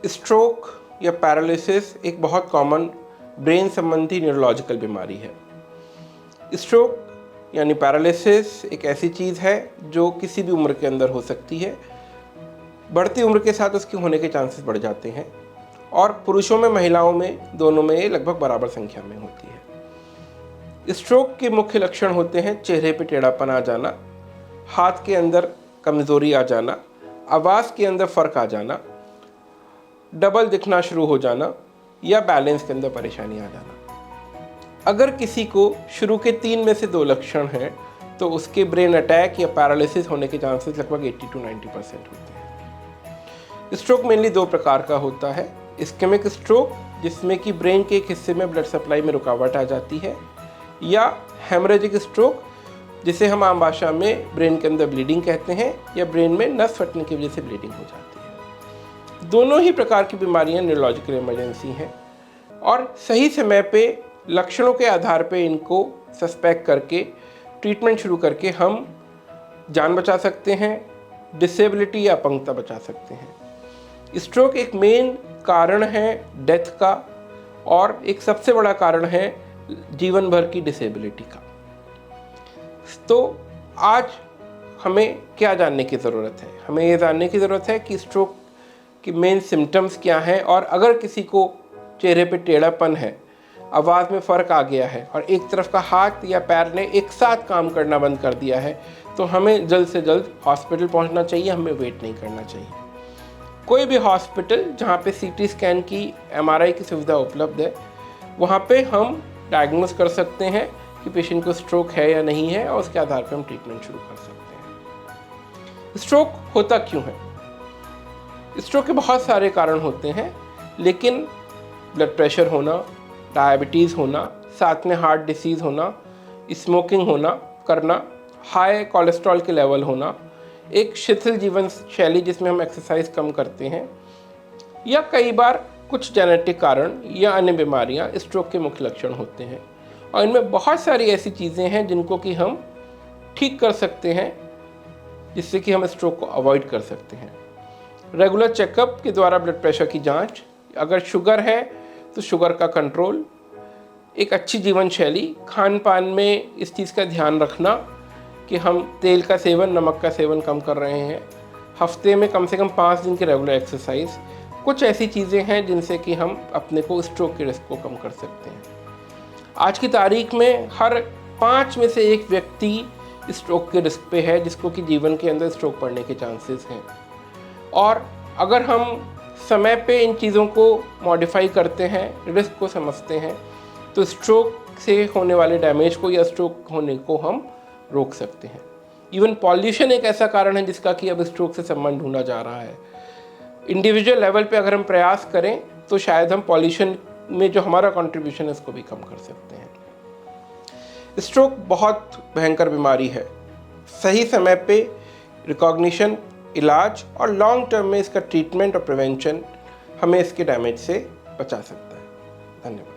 Stroke या paralysis एक बहुत कॉमन ब्रेन संबंधी न्यूरोलॉजिकल बीमारी है। स्ट्रोक यानी पैरालिसिस एक ऐसी चीज़ है जो किसी भी उम्र के अंदर हो सकती है। बढ़ती उम्र के साथ उसके होने के चांसेस बढ़ जाते हैं और पुरुषों में महिलाओं में दोनों में ये लगभग बराबर संख्या में होती है। स्ट्रोक के मुख्य लक्षण होते हैं चेहरे पे टेढ़ापन आ जाना, हाथ के अंदर कमज़ोरी आ जाना, आवाज़ के अंदर फ़र्क आ जाना, डबल दिखना शुरू हो जाना या बैलेंस के अंदर परेशानी आ जाना। अगर किसी को शुरू के 3 में से 2 लक्षण हैं तो उसके ब्रेन अटैक या पैरालिसिस होने के चांसेस लगभग 80 to 90% होते हैं। स्ट्रोक मेनली 2 प्रकार का होता है। इस्केमिक स्ट्रोक, जिसमें कि ब्रेन के एक हिस्से में ब्लड सप्लाई में रुकावट आ जाती है, या हेमरेजिक स्ट्रोक, जिसे हम आम भाषा में ब्रेन के अंदर ब्लीडिंग कहते हैं या ब्रेन में नस फटने की वजह से ब्लीडिंग हो जाती है। दोनों ही प्रकार की बीमारियां न्यूरोलॉजिकल इमरजेंसी हैं और सही समय पे लक्षणों के आधार पे इनको सस्पेक्ट करके ट्रीटमेंट शुरू करके हम जान बचा सकते हैं, डिसेबिलिटी या अपंगता बचा सकते हैं। स्ट्रोक एक मेन कारण है डेथ का और एक सबसे बड़ा कारण है जीवन भर की डिसेबिलिटी का। तो आज हमें क्या जानने की ज़रूरत है? हमें ये जानने की ज़रूरत है कि स्ट्रोक की मेन सिम्टम्स क्या हैं, और अगर किसी को चेहरे पे टेढ़ापन है, आवाज़ में फ़र्क आ गया है और एक तरफ का हाथ या पैर ने एक साथ काम करना बंद कर दिया है, तो हमें जल्द से जल्द हॉस्पिटल पहुंचना चाहिए, हमें वेट नहीं करना चाहिए। कोई भी हॉस्पिटल जहां पे सीटी स्कैन की, एमआरआई की सुविधा उपलब्ध है, वहां पे हम डायग्नोस कर सकते हैं कि पेशेंट को स्ट्रोक है या नहीं है, और उसके आधार पर हम ट्रीटमेंट शुरू कर सकते हैं। स्ट्रोक होता क्यों है? स्ट्रोक के बहुत सारे कारण होते हैं, लेकिन ब्लड प्रेशर होना, डायबिटीज़ होना, साथ में हार्ट डिसीज़ होना, स्मोकिंग करना, हाई कोलेस्ट्रॉल के लेवल होना, एक शिथिल जीवन शैली जिसमें हम एक्सरसाइज कम करते हैं, या कई बार कुछ जेनेटिक कारण या अन्य बीमारियां स्ट्रोक के मुख्य लक्षण होते हैं। और इनमें बहुत सारी ऐसी चीज़ें हैं जिनको कि हम ठीक कर सकते हैं, जिससे कि हम स्ट्रोक को अवॉइड कर सकते हैं। रेगुलर चेकअप के द्वारा ब्लड प्रेशर की जांच, अगर शुगर है तो शुगर का कंट्रोल, एक अच्छी जीवन शैली, खान पान में इस चीज़ का ध्यान रखना कि हम तेल का सेवन, नमक का सेवन कम कर रहे हैं, हफ्ते में कम से कम 5 दिन की रेगुलर एक्सरसाइज, कुछ ऐसी चीज़ें हैं जिनसे कि हम अपने को स्ट्रोक के रिस्क को कम कर सकते हैं। आज की तारीख में हर 5 में से 1 व्यक्ति स्ट्रोक के रिस्क पे है, जिसको कि जीवन के अंदर स्ट्रोक पड़ने के चांसेस हैं। और अगर हम समय पे इन चीज़ों को मॉडिफाई करते हैं, रिस्क को समझते हैं, तो स्ट्रोक से होने वाले डैमेज को या स्ट्रोक होने को हम रोक सकते हैं। इवन पॉल्यूशन एक ऐसा कारण है जिसका कि अब स्ट्रोक से संबंध ढूंढा जा रहा है। इंडिविजुअल लेवल पे अगर हम प्रयास करें तो शायद हम पॉल्यूशन में जो हमारा कंट्रीब्यूशन है उसको भी कम कर सकते हैं। स्ट्रोक बहुत भयंकर बीमारी है। सही समय पे रिकॉग्निशन, इलाज और लॉन्ग टर्म में इसका ट्रीटमेंट और प्रिवेंशन हमें इसके डैमेज से बचा सकता है। धन्यवाद।